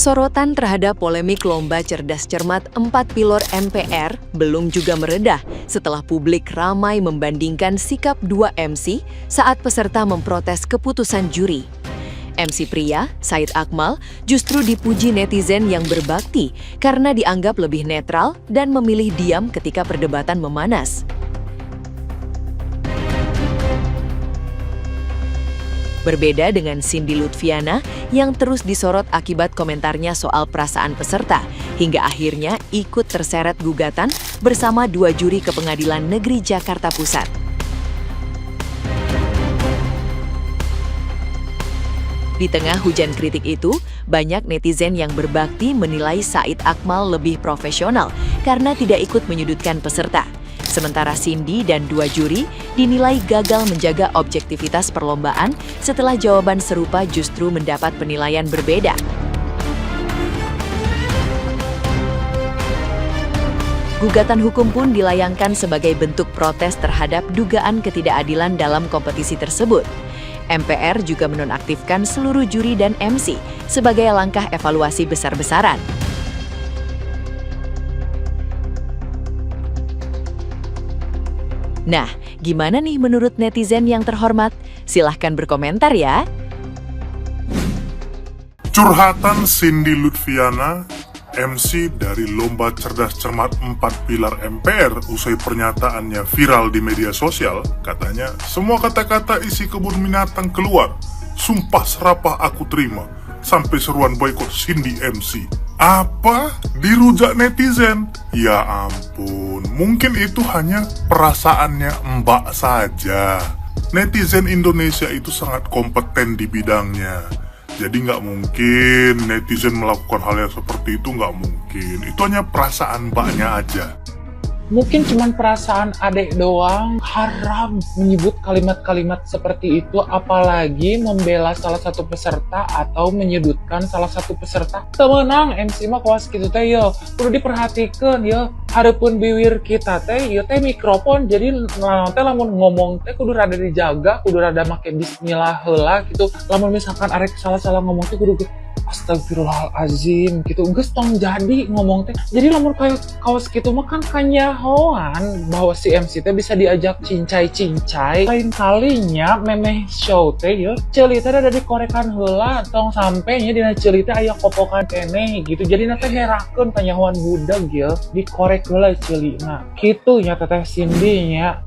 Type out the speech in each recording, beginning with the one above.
Sorotan terhadap polemik lomba cerdas cermat 4 pilor MPR belum juga meredah setelah publik ramai membandingkan sikap dua MC saat peserta memprotes keputusan juri. MC pria, Said Akmal, justru dipuji netizen yang berbakti karena dianggap lebih netral dan memilih diam ketika perdebatan memanas. Berbeda dengan Cindy Lutfiana yang terus disorot akibat komentarnya soal perasaan peserta, hingga akhirnya ikut terseret gugatan bersama dua juri ke Pengadilan Negeri Jakarta Pusat. Di tengah hujan kritik itu, banyak netizen yang berbakti menilai Said Akmal lebih profesional karena tidak ikut menyudutkan peserta. Sementara Cindy dan dua juri dinilai gagal menjaga objektivitas perlombaan setelah jawaban serupa justru mendapat penilaian berbeda. Gugatan hukum pun dilayangkan sebagai bentuk protes terhadap dugaan ketidakadilan dalam kompetisi tersebut. MPR juga menonaktifkan seluruh juri dan MC sebagai langkah evaluasi besar-besaran. Nah, gimana nih menurut netizen yang terhormat? Silahkan berkomentar ya. Curhatan Cindy Lutfiana, MC dari Lomba Cerdas Cermat 4 Pilar MPR usai pernyataannya viral di media sosial, katanya, semua kata-kata isi kebun binatang keluar, sumpah serapah aku terima, sampai seruan boykot Cindy MC. Apa? Dirujak netizen? Ya ampun, mungkin itu hanya perasaannya Mbak saja. Netizen Indonesia itu sangat kompeten di bidangnya. Jadi nggak mungkin netizen melakukan hal yang seperti itu, nggak mungkin. Itu hanya perasaan Mbaknya aja. Mungkin cuman perasaan adek doang. Haram menyebut kalimat-kalimat seperti itu, apalagi membela salah satu peserta atau menyudutkan salah satu peserta. Temenang MC mah kawas gitu teh yo, perlu diperhatikan yo. Harapun bibir kita teh yo teh mikrofon, jadi nanti lamun ngomong teh kudu rada dijaga, kudu rada make bismillah heula gitu. Lamun misalkan arek salah-salah ngomong teh kudu astagfirullahalazim gitu, geus tong jadi ngomong teh. Jadi lamun kayak kawas gitu mah kan kanyahoan bahwa si MC teh bisa diajak cincai-cincai. Lain kalinya memeh show teh yo, ceuli teh ada dikorekan heula tong sampenya dina ceuli teh aya kopokan keneh gitu. Jadi nanti herakeun kanyahoan budak yo, dikorek heula ceulina. Kitu nya teteh Cindy nya.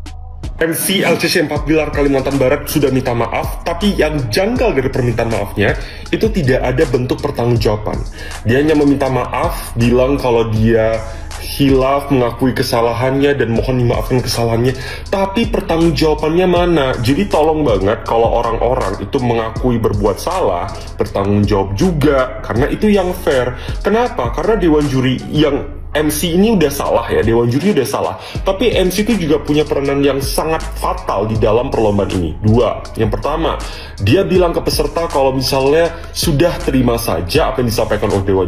MC LCC 4 Pilar Kalimantan Barat sudah minta maaf, tapi yang janggal dari permintaan maafnya itu tidak ada bentuk pertanggungjawaban. Dia hanya meminta maaf, bilang kalau dia hilaf, mengakui kesalahannya dan mohon dimaafkan kesalahannya, tapi pertanggungjawabannya mana? Jadi tolong banget kalau orang-orang itu mengakui berbuat salah, bertanggung jawab juga, karena itu yang fair. Kenapa? Karena Dewan Juri yang MC ini udah salah ya, Dewan Juri udah salah. Tapi MC itu juga punya peranan yang sangat fatal di dalam perlombaan ini. Dua, yang pertama, dia bilang ke peserta kalau misalnya sudah terima saja apa yang disampaikan oleh Dewan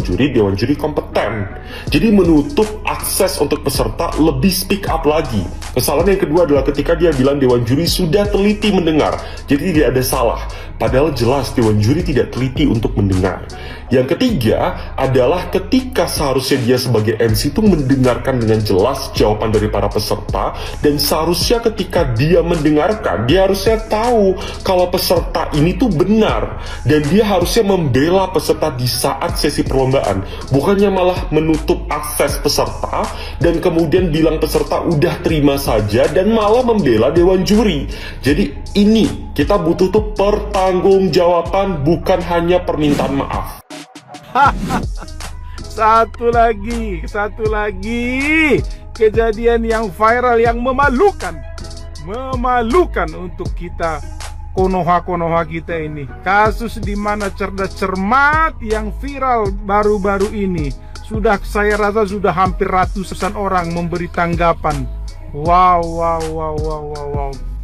Juri kompeten. Jadi menutup akses untuk peserta lebih speak up lagi. Kesalahan yang kedua adalah ketika dia bilang Dewan Juri sudah teliti mendengar, jadi tidak ada salah. Padahal jelas Dewan Juri tidak teliti untuk mendengar. Yang ketiga adalah ketika seharusnya dia sebagai MC itu mendengarkan dengan jelas jawaban dari para peserta, dan seharusnya ketika dia mendengarkan, dia harusnya tahu kalau peserta ini tuh benar, dan dia harusnya membela peserta di saat sesi perlombaan, bukannya malah menutup akses peserta dan kemudian bilang peserta udah terima saja dan malah membela Dewan Juri. Jadi ini kita butuh tuh pertanggungjawaban, bukan hanya permintaan maaf. Satu lagi kejadian yang viral yang memalukan untuk kita Konoha kita ini. Kasus di mana cerdas cermat yang viral baru-baru ini, saya rasa sudah hampir ratusan orang memberi tanggapan. Wow.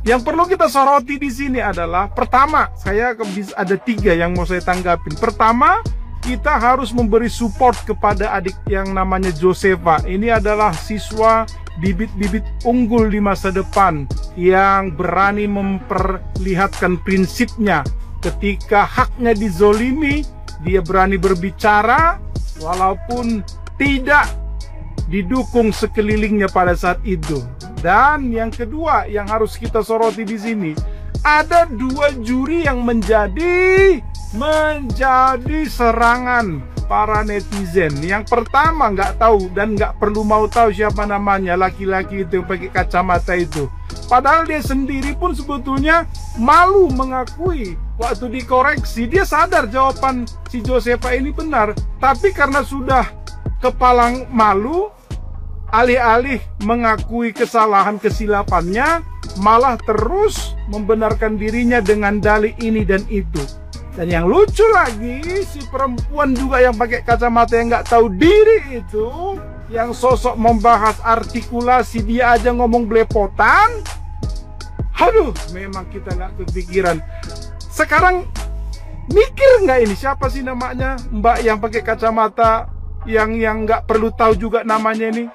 Yang perlu kita soroti di sini adalah, pertama, saya ada 3 yang mau saya tanggapin. Pertama, kita harus memberi support kepada adik yang namanya Josefa. Ini adalah siswa bibit-bibit unggul di masa depan yang berani memperlihatkan prinsipnya ketika haknya dizolimi, Dia berani berbicara walaupun tidak didukung sekelilingnya pada saat itu. Dan yang kedua yang harus kita soroti di sini, ada 2 juri yang menjadi serangan para netizen. Yang pertama nggak tahu dan nggak perlu mau tahu siapa namanya, laki-laki itu yang pakai kacamata itu. Padahal dia sendiri pun sebetulnya malu mengakui waktu dikoreksi. Dia sadar jawaban si Josepa ini benar, tapi karena sudah kepalang malu, alih-alih mengakui kesalahan kesilapannya, malah terus membenarkan dirinya dengan dalih ini dan itu. Dan yang lucu lagi, si perempuan juga yang pakai kacamata yang nggak tahu diri itu, yang sosok membahas artikulasi, dia aja ngomong belepotan. Aduh, memang kita nggak kepikiran. Sekarang mikir nggak ini siapa sih namanya Mbak yang pakai kacamata yang nggak perlu tahu juga namanya ini?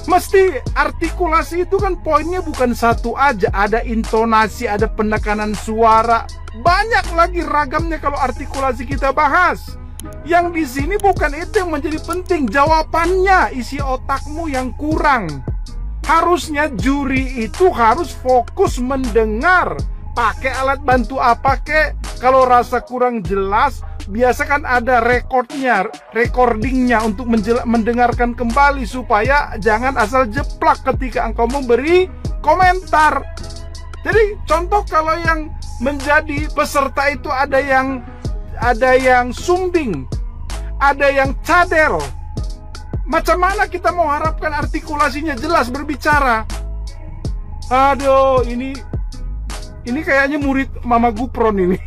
Mesti artikulasi itu kan poinnya bukan satu aja, ada intonasi, ada penekanan suara, banyak lagi ragamnya kalau artikulasi kita bahas. Yang di sini bukan itu yang menjadi penting, jawabannya, isi otakmu yang kurang. Harusnya juri itu harus fokus mendengar, pakai alat bantu apa kek, kalau rasa kurang jelas. Biasa kan ada recordingnya untuk mendengarkan kembali supaya jangan asal jeplak ketika engkau memberi komentar. Jadi contoh kalau yang menjadi peserta itu ada yang sumbing, ada yang cadel. Macam mana kita mau harapkan artikulasinya jelas berbicara? Aduh, ini kayaknya murid Mama Gupron ini.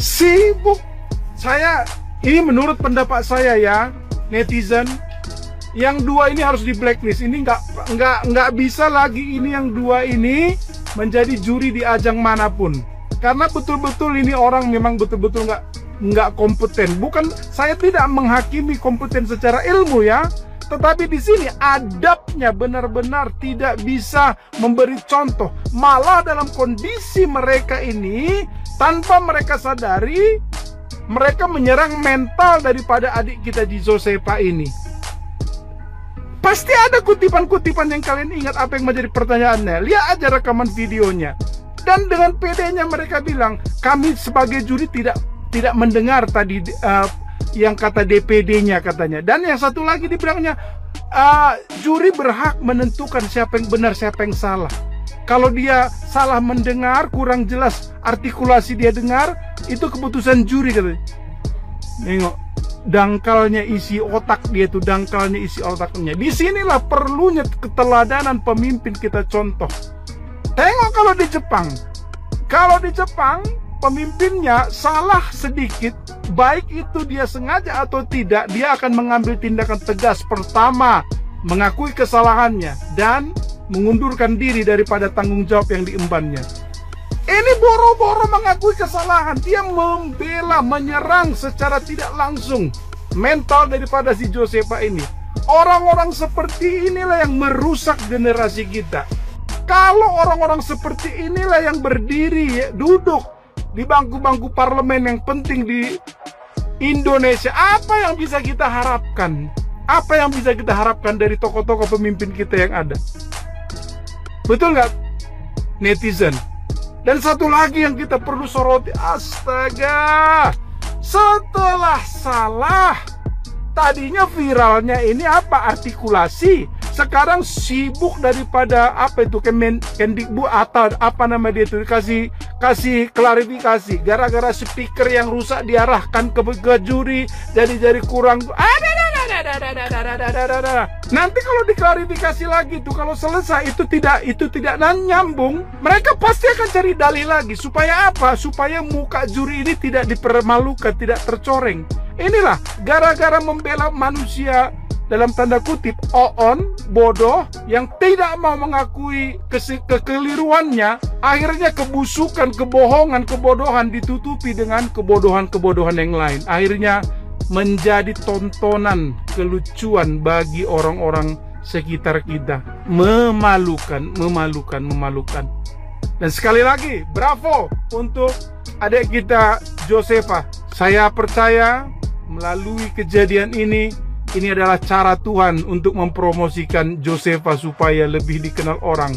Sibuk. Ini menurut pendapat saya ya, netizen, yang 2 ini harus di blacklist. Ini nggak bisa lagi ini yang 2 ini menjadi juri di ajang manapun. Karena betul-betul ini orang memang betul-betul nggak kompeten. Bukan, saya tidak menghakimi kompeten secara ilmu ya, tetapi di sini adabnya benar-benar tidak bisa memberi contoh. Malah dalam kondisi mereka ini, tanpa mereka sadari, mereka menyerang mental daripada adik kita di Josepa ini. Pasti ada kutipan-kutipan yang kalian ingat apa yang menjadi pertanyaannya. Lihat aja rekaman videonya. Dan dengan pedenya mereka bilang, kami sebagai juri tidak mendengar tadi yang kata DPD-nya katanya. Dan yang satu lagi dibilangnya, juri berhak menentukan siapa yang benar, siapa yang salah. Kalau dia salah mendengar, kurang jelas artikulasi dia dengar, itu keputusan juri katanya. Nengok, dangkalnya isi otak dia tuh, dangkalnya isi otaknya. Disinilah perlunya keteladanan pemimpin kita contoh. Tengok kalau di Jepang. Kalau di Jepang, pemimpinnya salah sedikit, baik itu dia sengaja atau tidak, dia akan mengambil tindakan tegas. Pertama, mengakui kesalahannya dan mengundurkan diri daripada tanggung jawab yang diembannya. Ini boro-boro mengakui kesalahan, dia membela, menyerang secara tidak langsung mental daripada si Josepa ini. Orang-orang seperti inilah yang merusak generasi kita. Kalau orang-orang seperti inilah yang berdiri, duduk di bangku-bangku parlemen yang penting di Indonesia, apa yang bisa kita harapkan? Apa yang bisa kita harapkan dari tokoh-tokoh pemimpin kita yang ada? Betul nggak, netizen? Dan satu lagi yang kita perlu soroti, astaga, setelah salah, tadinya viralnya ini apa? Artikulasi. Sekarang sibuk daripada apa itu Kemendikbud atau apa nama dia itu, kasih klarifikasi. Gara-gara speaker yang rusak diarahkan ke juri, jadi kurang. Nanti kalau diklarifikasi lagi tuh, kalau selesai itu tidak nyambung, mereka pasti akan cari dalih lagi. Supaya apa? Supaya muka juri ini tidak dipermalukan, tidak tercoreng. Inilah gara-gara membela manusia dalam tanda kutip oon, bodoh, yang tidak mau mengakui kekeliruannya, akhirnya kebusukan, kebohongan, kebodohan ditutupi dengan kebodohan-kebodohan yang lain. Akhirnya menjadi tontonan kelucuan bagi orang-orang sekitar kita. Memalukan. Dan sekali lagi, bravo untuk adik kita Josefa. Saya percaya melalui kejadian ini adalah cara Tuhan untuk mempromosikan Josefa supaya lebih dikenal orang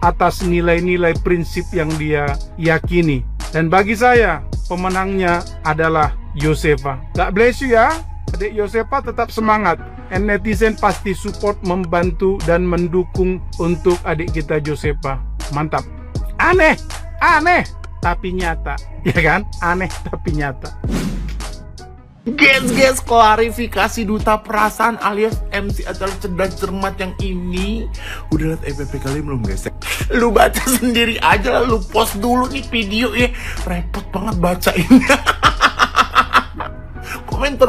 atas nilai-nilai prinsip yang dia yakini. Dan bagi saya, pemenangnya adalah Josefa. God bless you ya, adik Josefa, tetap semangat. And netizen pasti support, membantu, dan mendukung untuk adik kita Josefa. Mantap. Aneh, tapi nyata. Ya kan? Aneh tapi nyata. Guys, klarifikasi duta perasaan alias MC acara cerdas cermat yang ini. Udah liat EPP kalian belum guys? Lu baca sendiri aja lah, lu post dulu nih video ya. Repot banget bacainnya.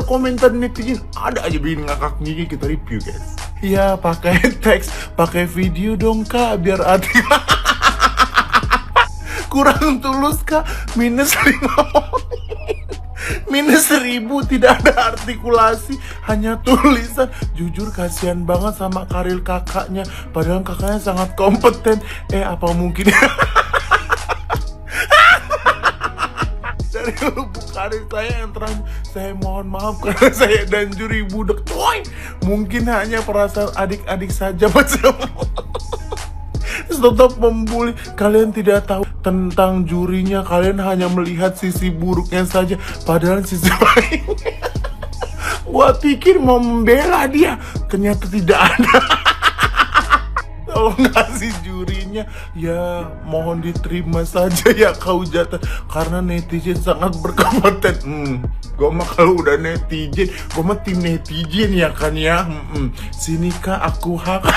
Komentar netizen ada aja bikin ngakak ngigi, kita review guys. Ya pakai teks, pakai video dong kak, biar ada. Kurang tulus kak, minus 5 minus 1000, tidak ada artikulasi, hanya tulisan. Jujur kasihan banget sama Karil kakaknya, padahal kakaknya sangat kompeten. Apa mungkin dari lubuk hati saya yang terang, saya mohon maaf karena saya dan juri budek coy. Mungkin hanya perasaan adik-adik saja macam. Tetap membuli. Kalian tidak tahu tentang jurinya, kalian hanya melihat sisi buruknya saja, padahal sisi baiknya. Gua pikir mau membela dia, ternyata tidak ada. Tolong kasih jurinya, ya mohon diterima saja ya kau jatah, karena netizen sangat berkompeten. Gue mah kalau udah netizen, gue mah tim netizen ya kan ya. Sini kak aku hak.